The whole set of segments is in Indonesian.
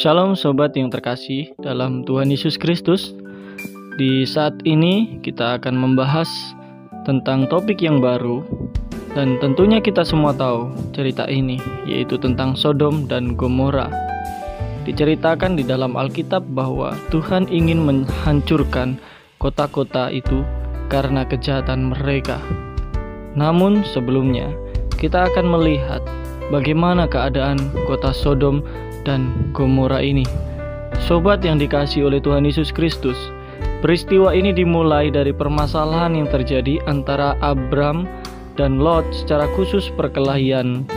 Shalom sobat yang terkasih dalam Tuhan Yesus Kristus. Di saat ini kita akan membahas tentang topik yang baru. Dan tentunya kita semua tahu cerita ini, yaitu tentang Sodom dan Gomora. Diceritakan di dalam Alkitab bahwa Tuhan ingin menghancurkan kota-kota itu karena kejahatan mereka. Namun sebelumnya, kita akan melihat bagaimana keadaan kota Sodom dan Gomora ini. Sobat yang dikasihi oleh Tuhan Yesus Kristus, peristiwa ini dimulai dari permasalahan yang terjadi antara Abram dan Lot, secara khusus perkelahian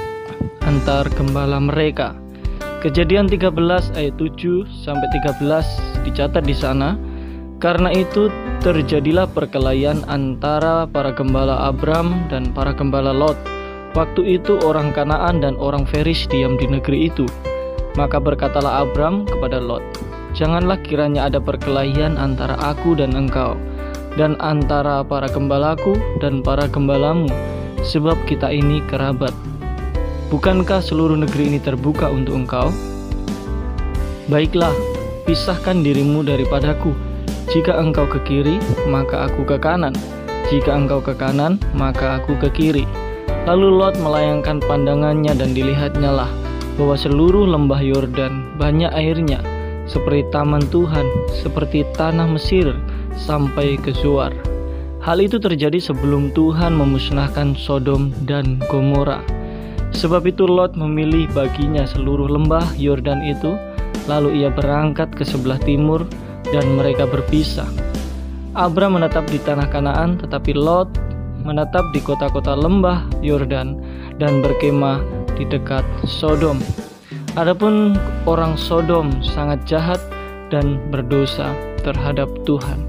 antar gembala mereka. Kejadian 13 ayat 7 sampai 13 dicatat di sana. Karena itu terjadilah perkelahian antara para gembala Abram dan para gembala Lot. Waktu itu orang Kanaan dan orang Feris diam di negeri itu. Maka berkatalah Abram kepada Lot, "Janganlah kiranya ada perkelahian antara aku dan engkau, dan antara para gembalaku dan para gembalamu, sebab kita ini kerabat. Bukankah seluruh negeri ini terbuka untuk engkau? Baiklah, pisahkan dirimu daripadaku. Jika engkau ke kiri, maka aku ke kanan. Jika engkau ke kanan, maka aku ke kiri." Lalu Lot melayangkan pandangannya dan dilihatnya lah bahwa seluruh lembah Yordan banyak airnya, seperti taman Tuhan, seperti tanah Mesir, sampai ke Zoar. Hal itu terjadi sebelum Tuhan memusnahkan Sodom dan Gomora. Sebab itu Lot memilih baginya seluruh lembah Yordan itu, lalu ia berangkat ke sebelah timur dan mereka berpisah. Abram menetap di tanah Kanaan, tetapi Lot menetap di kota-kota lembah Yordan dan berkemah di dekat Sodom. Adapun orang Sodom sangat jahat dan berdosa terhadap Tuhan.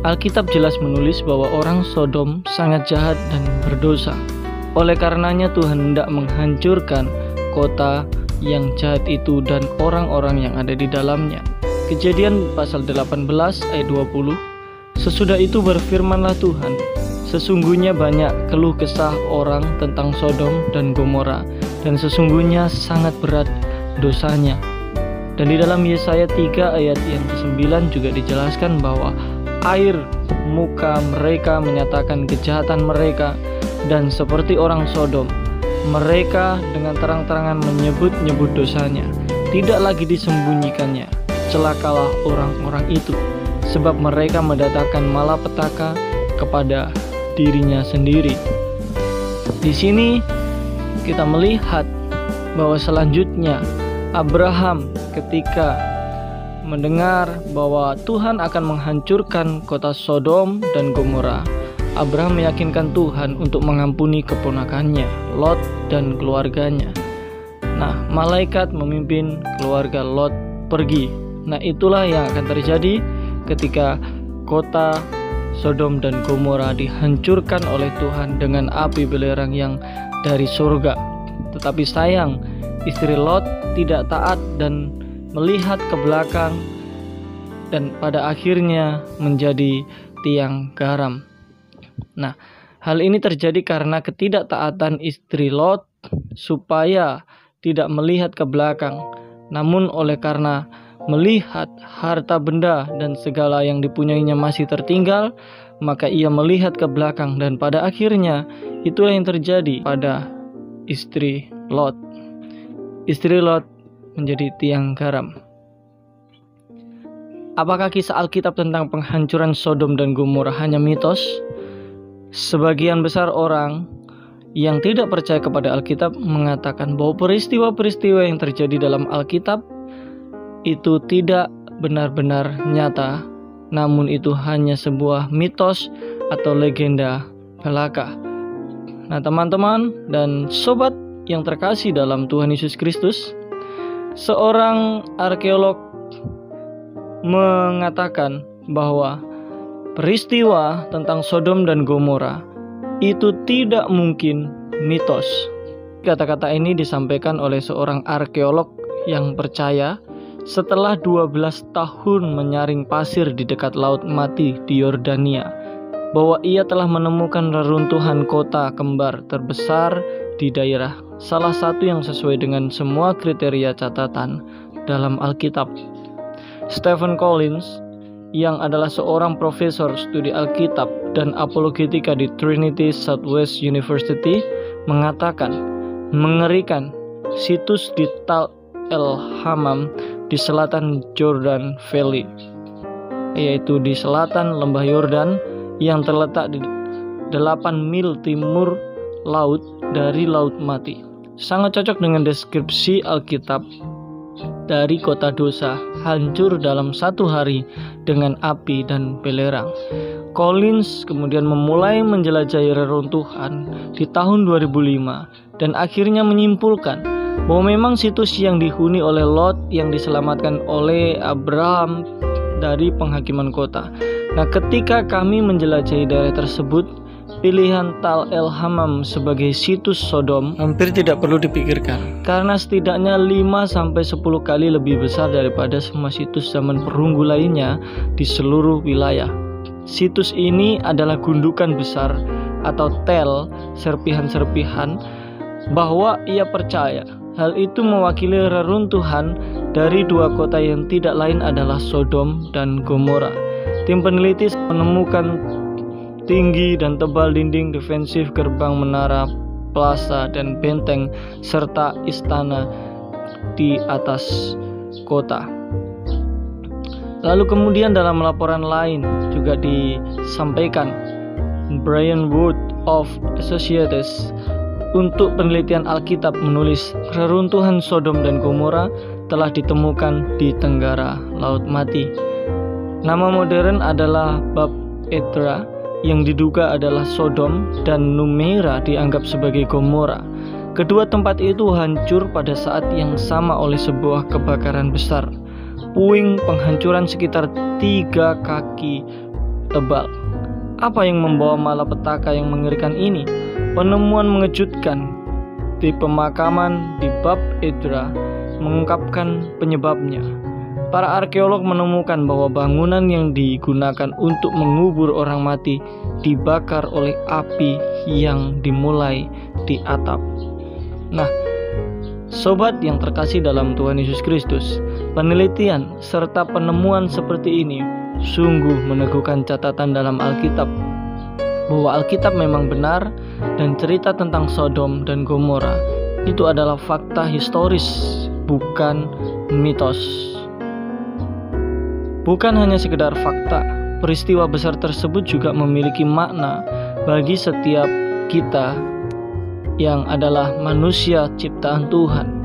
Alkitab jelas menulis bahwa orang Sodom sangat jahat dan berdosa. Oleh karenanya Tuhan hendak menghancurkan kota yang jahat itu dan orang-orang yang ada di dalamnya. Kejadian pasal 18 ayat 20. Sesudah itu berfirmanlah Tuhan, "Sesungguhnya banyak keluh kesah orang tentang Sodom dan Gomora, dan sesungguhnya sangat berat dosanya." Dan di dalam Yesaya 3 ayat yang ke-9 juga dijelaskan bahwa air muka mereka menyatakan kejahatan mereka, dan seperti orang Sodom, mereka dengan terang-terangan menyebut-nyebut dosanya, tidak lagi disembunyikannya. Celakalah orang-orang itu, sebab mereka mendatangkan malapetaka kepada dirinya sendiri. Di sini kita melihat bahwa selanjutnya Abraham ketika mendengar bahwa Tuhan akan menghancurkan kota Sodom dan Gomora, Abraham meyakinkan Tuhan untuk mengampuni keponakannya, Lot dan keluarganya. Nah, malaikat memimpin keluarga Lot pergi. Nah, itulah yang akan terjadi ketika kota Sodom dan Gomora dihancurkan oleh Tuhan dengan api belerang yang dari surga. Tetapi sayang, istri Lot tidak taat dan melihat ke belakang, dan pada akhirnya menjadi tiang garam. Nah, hal ini terjadi karena ketidaktaatan istri Lot supaya tidak melihat ke belakang, namun oleh karena melihat harta benda dan segala yang dipunyainya masih tertinggal, maka ia melihat ke belakang, dan pada akhirnya itulah yang terjadi pada istri Lot. Istri Lot menjadi tiang garam. Apakah kisah Alkitab tentang penghancuran Sodom dan Gomora hanya mitos? Sebagian besar orang yang tidak percaya kepada Alkitab mengatakan bahwa peristiwa-peristiwa yang terjadi dalam Alkitab itu tidak benar-benar nyata, namun itu hanya sebuah mitos atau legenda belaka. Nah, teman-teman dan sobat yang terkasih dalam Tuhan Yesus Kristus, seorang arkeolog mengatakan bahwa peristiwa tentang Sodom dan Gomora itu tidak mungkin mitos. Kata-kata ini disampaikan oleh seorang arkeolog yang percaya setelah 12 tahun menyaring pasir di dekat Laut Mati di Yordania, bahwa ia telah menemukan reruntuhan kota kembar terbesar di daerah salah satu yang sesuai dengan semua kriteria catatan dalam Alkitab. Stephen Collins, yang adalah seorang profesor studi Alkitab dan apologetika di Trinity Southwest University, mengatakan, mengerikan, situs di Tal el-Hammam di selatan Jordan Valley, yaitu di selatan lembah Yordan yang terletak di 8 mil timur laut dari Laut Mati. Sangat cocok dengan deskripsi Alkitab dari kota dosa hancur dalam 1 hari dengan api dan belerang. Collins kemudian memulai menjelajahi reruntuhan di tahun 2005 dan akhirnya menyimpulkan bahwa memang situs yang dihuni oleh Lot yang diselamatkan oleh Abraham dari penghakiman kota. Nah, ketika kami menjelajahi daerah tersebut, pilihan Tal el-Hammam sebagai situs Sodom hampir tidak perlu dipikirkan, karena setidaknya 5-10 kali lebih besar daripada semua situs zaman perunggu lainnya di seluruh wilayah. Situs ini adalah gundukan besar atau tel, serpihan-serpihan, bahwa ia percaya hal itu mewakili reruntuhan dari 2 kota yang tidak lain adalah Sodom dan Gomora. Tim peneliti menemukan tinggi dan tebal dinding defensif, gerbang, menara, plaza, dan benteng, serta istana di atas kota. Lalu kemudian dalam laporan lain juga disampaikan, Brian Wood of Associates untuk penelitian Alkitab menulis reruntuhan Sodom dan Gomora telah ditemukan di tenggara Laut Mati. Nama modern adalah Bab Edra, yang diduga adalah Sodom, dan Numera dianggap sebagai Gomora. Kedua tempat itu hancur pada saat yang sama oleh sebuah kebakaran besar. Puing penghancuran sekitar 3 kaki tebal. Apa yang membawa malapetaka yang mengerikan ini? Penemuan mengejutkan di pemakaman di Bab Edra mengungkapkan penyebabnya. Para arkeolog menemukan bahwa bangunan yang digunakan untuk mengubur orang mati dibakar oleh api yang dimulai di atap. Nah, sobat yang terkasih dalam Tuhan Yesus Kristus, penelitian serta penemuan seperti ini sungguh meneguhkan catatan dalam Alkitab bahwa Alkitab memang benar dan cerita tentang Sodom dan Gomora itu adalah fakta historis, bukan mitos. Bukan hanya sekedar fakta, peristiwa besar tersebut juga memiliki makna bagi setiap kita yang adalah manusia ciptaan Tuhan.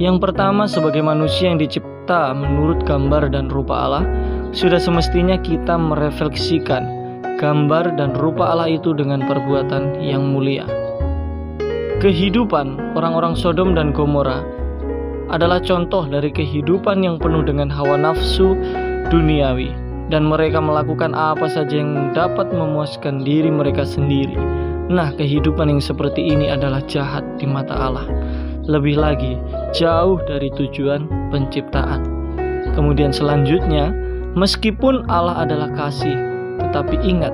Yang pertama, sebagai manusia yang dicipta menurut gambar dan rupa Allah, sudah semestinya kita merefleksikan gambar dan rupa Allah itu dengan perbuatan yang mulia. Kehidupan orang-orang Sodom dan Gomora adalah contoh dari kehidupan yang penuh dengan hawa nafsu duniawi, dan mereka melakukan apa saja yang dapat memuaskan diri mereka sendiri. Nah, kehidupan yang seperti ini adalah jahat di mata Allah. Lebih lagi, jauh dari tujuan penciptaan. Kemudian selanjutnya, meskipun Allah adalah kasih, tetapi ingat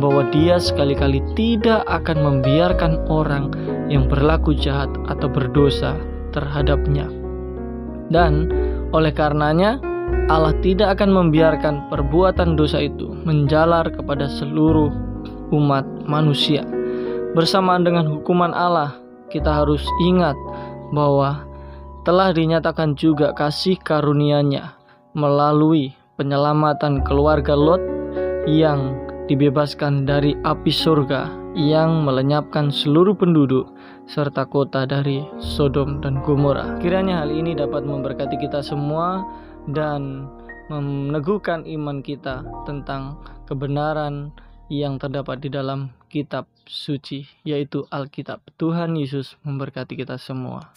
bahwa Dia sekali-kali tidak akan membiarkan orang yang berlaku jahat atau berdosa terhadapnya. Dan oleh karenanya, Allah tidak akan membiarkan perbuatan dosa itu menjalar kepada seluruh umat manusia. Bersamaan dengan hukuman Allah, kita harus ingat bahwa telah dinyatakan juga kasih karunia-Nya melalui penyelamatan keluarga Lot yang dibebaskan dari api surga yang melenyapkan seluruh penduduk serta kota dari Sodom dan Gomora. Kiranya hal ini dapat memberkati kita semua dan meneguhkan iman kita tentang kebenaran yang terdapat di dalam kitab suci, yaitu Alkitab. Tuhan Yesus memberkati kita semua.